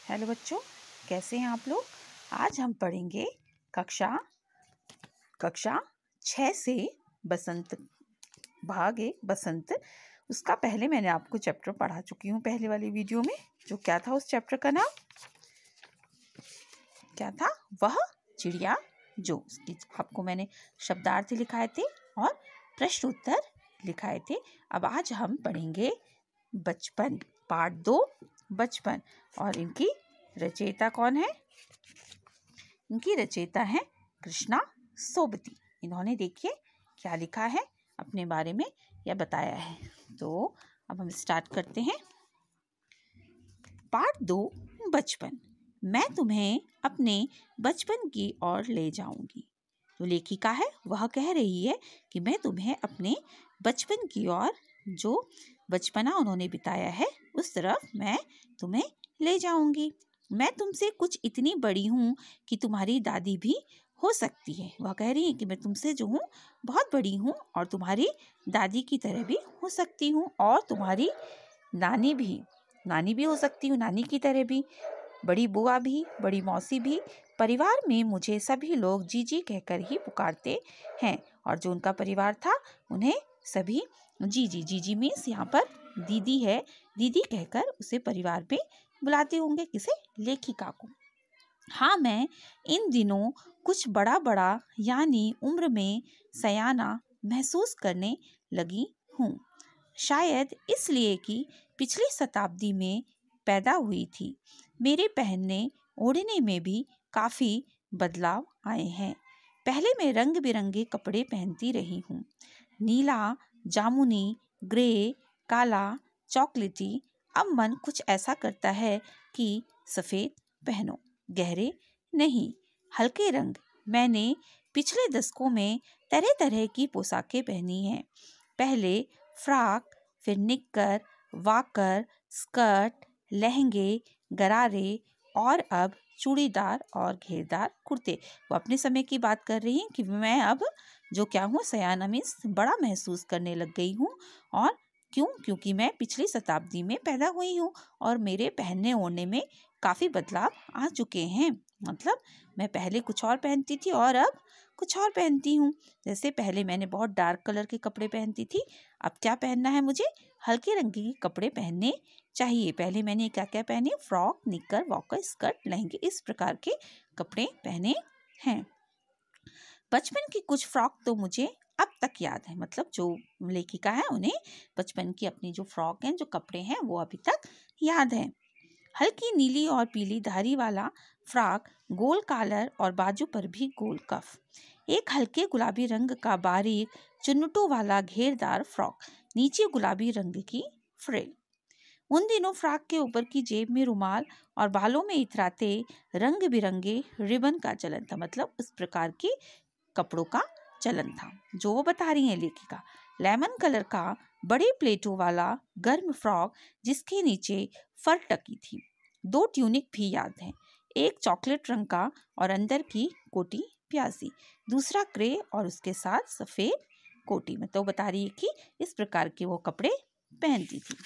Hello बच्चों, कैसे हैं आप लोग। आज हम पढ़ेंगे कक्षा 6 से बसंत भाग 1 बसंत। उसका पहले मैंने आपको चैप्टर पढ़ा चुकी हूँ पहले वाली वीडियो में। जो क्या था, उस चैप्टर का नाम क्या था? वह चिड़िया जो। उसकी आपको मैंने शब्दार्थ लिखाए थे और प्रश्न उत्तर लिखाए थे। अब आज हम पढ़ेंगे बचपन, पार्ट 2 बचपन। और इनकी रचयिता कौन है? इनकी रचयिता है कृष्णा सोबती। इन्होंने देखिए क्या लिखा है अपने बारे में या बताया है। तो अब हम स्टार्ट करते हैं। पार्ट 2 बचपन। मैं तुम्हें अपने बचपन की ओर ले जाऊंगी। तो लेखिका है, वह कह रही है कि मैं तुम्हें अपने बचपन की ओर, जो बचपना उन्होंने बिताया है, उस तरफ मैं तुम्हें ले जाऊंगी। मैं तुमसे कुछ इतनी बड़ी हूँ कि तुम्हारी दादी भी हो सकती है। वह कह रही है कि मैं तुमसे जो हूँ बहुत बड़ी हूँ और तुम्हारी दादी की तरह भी हो सकती हूँ, और तुम्हारी नानी भी हो सकती हूँ, नानी की तरह भी, बड़ी बुआ भी, बड़ी मौसी भी। परिवार में मुझे सभी लोग जीजी कहकर ही पुकारते हैं, और जो उनका परिवार था उन्हें सभी जीजी मीन्स यहाँ पर दीदी है, दीदी कहकर उसे परिवार में बुलाते होंगे। किसे? लेखिका को। हाँ, मैं इन दिनों कुछ बड़ा यानी उम्र में सयाना महसूस करने लगी हूँ। शायद इसलिए कि पिछली शताब्दी में पैदा हुई थी। मेरे पहनने ओढ़ने में भी काफ़ी बदलाव आए हैं। पहले मैं रंग बिरंगे कपड़े पहनती रही हूँ, नीला, जामुनी, ग्रे, काला, चॉकलेटी। अब मन कुछ ऐसा करता है कि सफ़ेद पहनो, गहरे नहीं, हल्के रंग। मैंने पिछले दशकों में तरह तरह की पोशाकें पहनी हैं। पहले फ्रॉक, फिर निक्कर, वाकर, स्कर्ट, लहंगे, गरारे, और अब चूड़ीदार और घेरदार कुर्ते। वो अपने समय की बात कर रही हैं कि मैं अब जो क्या हूँ, सयाना मीन्स बड़ा महसूस करने लग गई हूँ। और क्यों? क्योंकि मैं पिछली शताब्दी में पैदा हुई हूँ और मेरे पहनने ओढ़ने में काफ़ी बदलाव आ चुके हैं। मतलब मैं पहले कुछ और पहनती थी और अब कुछ और पहनती हूँ। जैसे पहले मैंने बहुत डार्क कलर के कपड़े पहनती थी, अब क्या पहनना है मुझे? हल्के रंग के कपड़े पहनने चाहिए। पहले मैंने क्या क्या पहने? फ्रॉक, निक्कर, वॉकर, स्कर्ट, लहंगे, इस प्रकार के कपड़े पहने हैं। बचपन की कुछ फ्रॉक तो मुझे अब तक याद है। मतलब जो लेखिका है उन्हें बचपन की अपनी जो फ्रॉक हैं, जो कपड़े हैं, वो अभी तक याद है। हल्की नीली और पीली धारी वाला फ्रॉक, गोल कॉलर और बाजू पर भी गोल कफ। एक हल्के गुलाबी रंग का बारीक चुन्नटों वाला घेरदार फ्रॉक, नीचे गुलाबी रंग की फ्रिल। उन दिनों फ्रॉक के ऊपर की जेब में रुमाल और बालों में इतराते रंग बिरंगे रिबन का चलन था। मतलब उस प्रकार के कपड़ों का चलन था जो वो बता रही है लेखिका। लेमन कलर का बड़े प्लेटों वाला गर्म फ्रॉक, जिसके नीचे फर टकी थी। 2 ट्यूनिक भी याद हैं, एक चॉकलेट रंग का और अंदर की कोटी प्यासी, दूसरा ग्रे और उसके साथ सफ़ेद कोटी। में तो बता रही है कि इस प्रकार के वो कपड़े पहनती थी।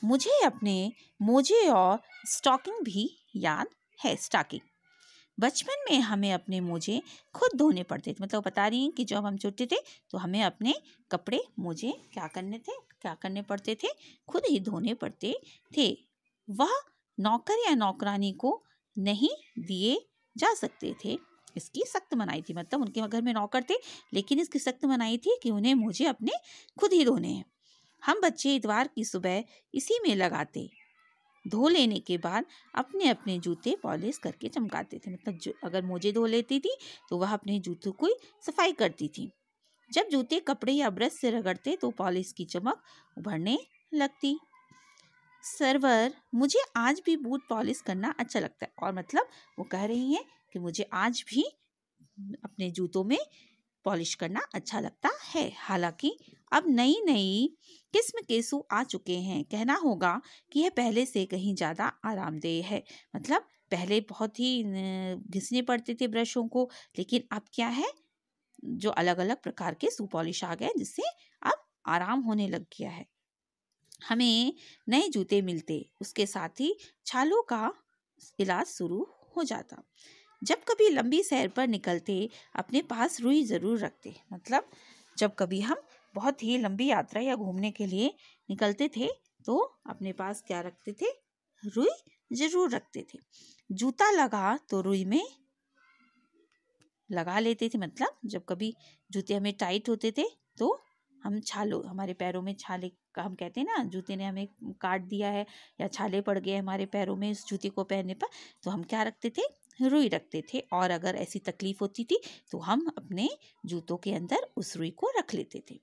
मुझे अपने मोजे और स्टॉकिंग भी याद है। स्टॉकिंग, बचपन में हमें अपने मोजे खुद धोने पड़ते थे। मतलब बता रही हैं कि जब हम छोटे थे तो हमें अपने कपड़े, मोजे क्या करने पड़ते थे? खुद ही धोने पड़ते थे। वह नौकर या नौकरानी को नहीं दिए जा सकते थे। इसकी सख्त मनाही थी। मतलब उनके घर में नौकर थे, लेकिन इसकी सख्त मनाही थी कि उन्हें मोजे अपने खुद ही धोने हैं। हम बच्चे इतवार की सुबह इसी में लगाते, धो लेने के बाद अपने अपने जूते पॉलिश करके चमकाते थे। मतलब जो अगर मोजे धो लेती थी तो वह अपने जूतों की सफाई करती थी। जब जूते कपड़े या ब्रश से रगड़ते तो पॉलिश की चमक उभरने लगती। सरवर, मुझे आज भी बूट पॉलिश करना अच्छा लगता है। और मतलब वो कह रही हैं कि मुझे आज भी अपने जूतों में पॉलिश करना अच्छा लगता है। हालांकि अब नई किस्म के शू आ चुके हैं। कहना होगा कि यह पहले से कहीं ज़्यादा आरामदेह है। मतलब पहले बहुत ही घिसने पड़ते थे ब्रशों को, लेकिन अब क्या है, जो अलग अलग प्रकार के शू पॉलिश आ गए, जिससे अब आराम होने लग गया है। हमें नए जूते मिलते। उसके साथ ही छालों का इलाज शुरू हो जाता। जब कभी लंबी सैर पर निकलते अपने पास रुई ज़रूर रखते। मतलब जब कभी हम बहुत ही लंबी यात्रा या घूमने के लिए निकलते थे तो अपने पास क्या रखते थे? रुई ज़रूर रखते थे। जूता लगा तो रुई में लगा लेते थे। मतलब जब कभी जूते हमें टाइट होते थे तो हम छालों, हमारे पैरों में छाले का, हम कहते हैं ना जूते ने हमें काट दिया है या छाले पड़ गए हमारे पैरों में इस जूते को पहनने पर, तो हम क्या रखते थे? रुई रखते थे। और अगर ऐसी तकलीफ होती थी तो हम अपने जूतों के अंदर उस रुई को रख लेते थे।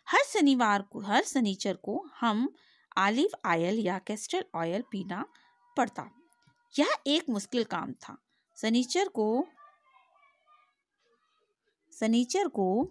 हर शनिचर को हम ऑलिव ऑयल या कैस्टर ऑयल पीना पड़ता। यह एक मुश्किल काम था। शनिचर को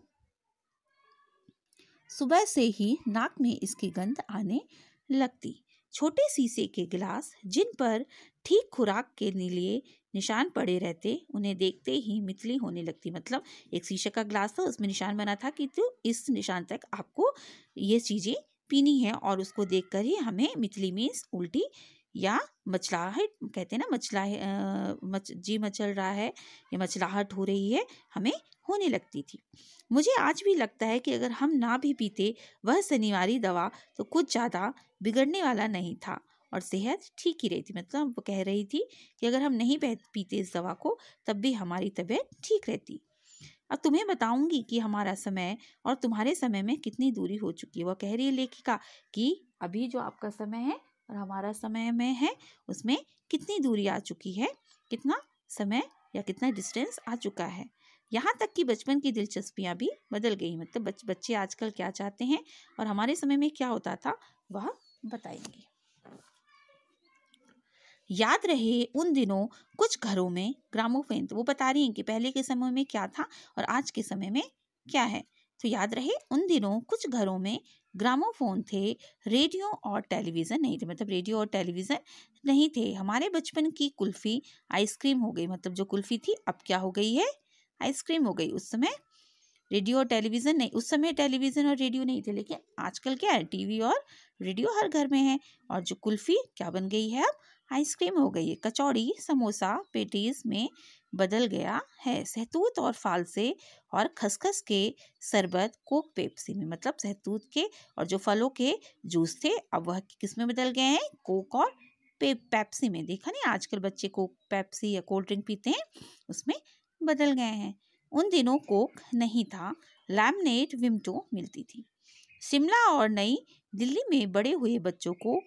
सुबह से ही नाक में इसकी गंध आने लगती। छोटे शीशे के गिलास जिन पर ठीक खुराक के लिए निशान पड़े रहते, उन्हें देखते ही मितली होने लगती। मतलब एक शीशे का गिलास था, उसमें निशान बना था कि तो इस निशान तक आपको ये चीज़ें पीनी है, और उसको देखकर ही हमें मितली मीन्स उल्टी या मचलाहट, कहते हैं ना जी मचल रहा है या मचलाहट हो रही है, हमें होने लगती थी। मुझे आज भी लगता है कि अगर हम ना भी पीते वह शनिवारी दवा तो कुछ ज़्यादा बिगड़ने वाला नहीं था और सेहत ठीक ही रहती। मतलब वो कह रही थी कि अगर हम नहीं पीते इस दवा को तब भी हमारी तबीयत ठीक रहती। अब तुम्हें बताऊंगी कि हमारा समय और तुम्हारे समय में कितनी दूरी हो चुकी है। वह कह रही है लेखिका कि अभी जो आपका समय है और हमारा समय में है उसमें कितनी दूरी आ चुकी है, कितना समय या कितना डिस्टेंस आ चुका है। यहाँ तक कि बचपन की दिलचस्पियाँ भी बदल गई। मतलब बच्चे आजकल क्या चाहते हैं और हमारे समय में क्या होता था वह बताएंगे। याद रहे उन दिनों कुछ घरों में ग्रामोफोन, तो वो बता रही हैं कि पहले के समय में क्या था और आज के समय में क्या है। तो याद रहे उन दिनों कुछ घरों में ग्रामोफोन थे, रेडियो और टेलीविज़न नहीं थे। मतलब रेडियो और टेलीविज़न नहीं थे। हमारे बचपन की कुल्फ़ी आइसक्रीम हो गई। मतलब जो कुल्फ़ी थी अब क्या हो गई है? आइसक्रीम हो गई। उस समय रेडियो और टेलीविज़न नहीं, उस समय टेलीविज़न और रेडियो नहीं थे, लेकिन आजकल क्या है? टीवी और रेडियो हर घर में है। और जो कुल्फ़ी क्या बन गई है? अब आइसक्रीम हो गई है। कचौड़ी, समोसा, पेटीज में बदल गया है। सहतूत और फालसे और खसखस के शरबत कोक पेप्सी में। मतलब सहतूत के और जो फलों के जूस थे अब वह किस में बदल गए हैं? कोक और पेप्सी में। देखा नहीं आजकल बच्चे कोक पेप्सी या कोल्ड ड्रिंक पीते हैं, उसमें बदल गए हैं। उन दिनों कोक नहीं था, लैमनेट विमटो मिलती थी। शिमला और नई दिल्ली में बड़े हुए बच्चों को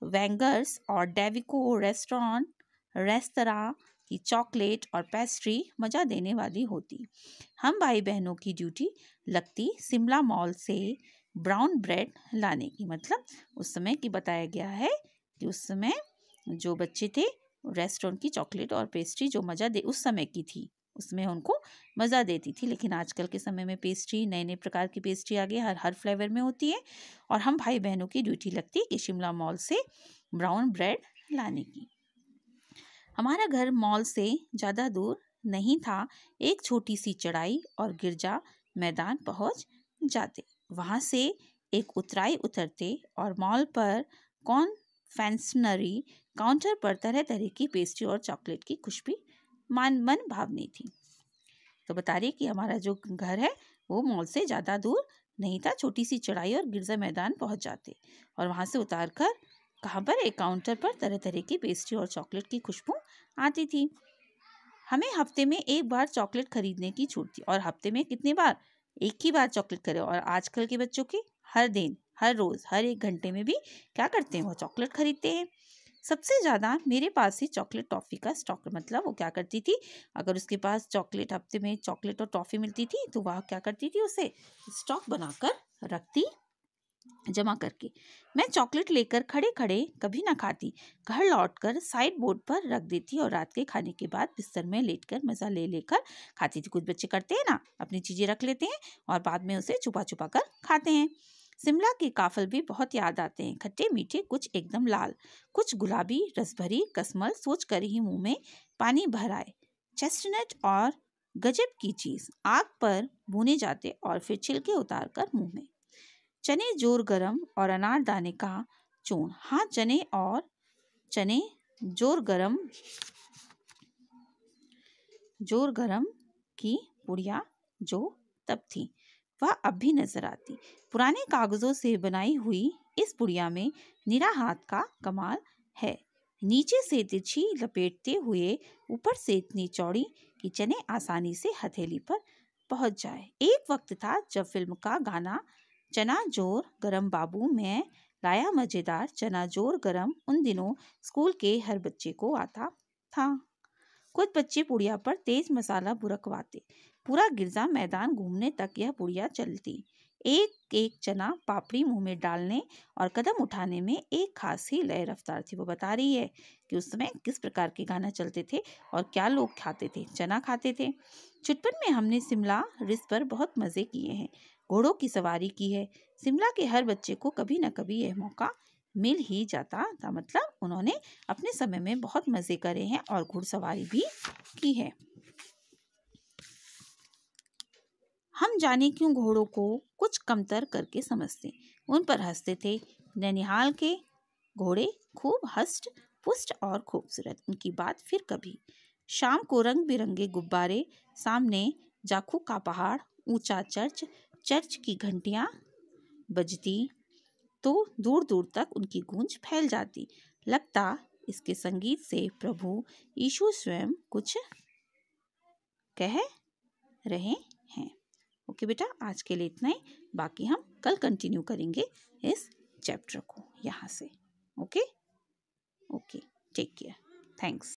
वेंगर्स और डेविको रेस्तरां की चॉकलेट और पेस्ट्री मज़ा देने वाली होती। हम भाई बहनों की ड्यूटी लगती शिमला मॉल से ब्राउन ब्रेड लाने की। मतलब उस समय की बताया गया है कि उस समय जो बच्चे थे रेस्टोरेंट की चॉकलेट और पेस्ट्री जो मज़ा दे उस समय की थी उसमें उनको मज़ा देती थी। लेकिन आजकल के समय में पेस्ट्री नए नए प्रकार की पेस्ट्री आ गई, हर फ्लेवर में होती है। और हम भाई बहनों की ड्यूटी लगती है कि शिमला मॉल से ब्राउन ब्रेड लाने की। हमारा घर मॉल से ज़्यादा दूर नहीं था। एक छोटी सी चढ़ाई और गिरजा मैदान पहुंच जाते। वहाँ से एक उतराई उतरते और मॉल पर कॉन्फेक्शनरी काउंटर पर तरह तरह की पेस्ट्री और चॉकलेट की खुशबू मन भावनी थी। तो बता रही कि हमारा जो घर है वो मॉल से ज़्यादा दूर नहीं था। छोटी सी चढ़ाई और गिरजा मैदान पहुंच जाते और वहाँ से उतार कर कहाँ पर? एक काउंटर पर तरह तरह की पेस्ट्री और चॉकलेट की खुशबू आती थी। हमें हफ्ते में एक बार चॉकलेट खरीदने की छूट थी। और हफ्ते में कितनी बार? एक ही बार चॉकलेट करें। और आजकल के बच्चों की हर दिन, हर रोज़, हर एक घंटे में भी क्या करते हैं? वो चॉकलेट खरीदते हैं। सबसे ज़्यादा मेरे पास ही चॉकलेट टॉफ़ी का स्टॉक। मतलब वो क्या करती थी, अगर उसके पास चॉकलेट हफ्ते में चॉकलेट और टॉफ़ी मिलती थी तो वह क्या करती थी, उसे स्टॉक बनाकर रखती, जमा करके। मैं चॉकलेट लेकर खड़े खड़े कभी ना खाती, घर लौटकर साइड बोर्ड पर रख देती और रात के खाने के बाद बिस्तर में लेटकर मज़ा ले लेकर खाती थी। कुछ बच्चे करते हैं ना, अपनी चीज़ें रख लेते हैं और बाद में उसे छुपा छुपा कर खाते हैं। शिमला के काफल भी बहुत याद आते हैं। खट्टे मीठे, कुछ एकदम लाल, कुछ गुलाबी, रसभरी कसमल सोच कर ही मुंह में पानी भर आए। चेस्टनट और गजब की चीज़ आग पर भुने जाते और फिर छिलके उतार कर मुंह में। चने जोर गरम और अनारदाने का चूर्ण। हाँ, चने जोर गरम की पुड़िया जो तब थी वह अब भी नजर आती। पुराने कागजों से बनाई हुई इस पुड़िया में निरा हाथ का कमाल है। नीचे से तिरछी लपेटते हुए ऊपर से इतनी चौड़ी कि चने आसानी से हथेली पर पहुंच जाए। एक वक्त था जब फिल्म का गाना चना जोर गरम बाबू में लाया मजेदार चना जोर गरम उन दिनों स्कूल के हर बच्चे को आता था। कुछ बच्चे पुड़िया पर तेज मसाला बुरकवाते। पूरा गिरजा मैदान घूमने तक यह पुड़िया चलती। एक एक चना पापड़ी मुंह में डालने और कदम उठाने में एक खास ही लय रफ्तार थी। वो बता रही है कि उस समय किस प्रकार के गाना चलते थे और क्या लोग खाते थे। चना खाते थे। चुटपन में हमने शिमला रिस पर बहुत मजे किए हैं, घोड़ों की सवारी की है। शिमला के हर बच्चे को कभी न कभी यह मौका मिल ही जाता था। मतलब उन्होंने अपने समय में बहुत मजे करे हैं और घुड़सवारी भी की है। हम जाने क्यों घोड़ों को कुछ कमतर करके समझते, उन पर हंसते थे। ननिहाल के घोड़े खूब हष्ट पुष्ट और खूबसूरत। उनकी बात फिर कभी। शाम को रंग बिरंगे गुब्बारे, सामने जाखू का पहाड़, ऊंचा चर्च की घंटियां बजती तो दूर दूर तक उनकी गूंज फैल जाती। लगता इसके संगीत से प्रभु यीशु स्वयं कुछ कह रहे हैं। ओके बेटा, आज के लिए इतना ही। बाकी हम कल कंटिन्यू करेंगे इस चैप्टर को यहाँ से। Okay, take care, thanks.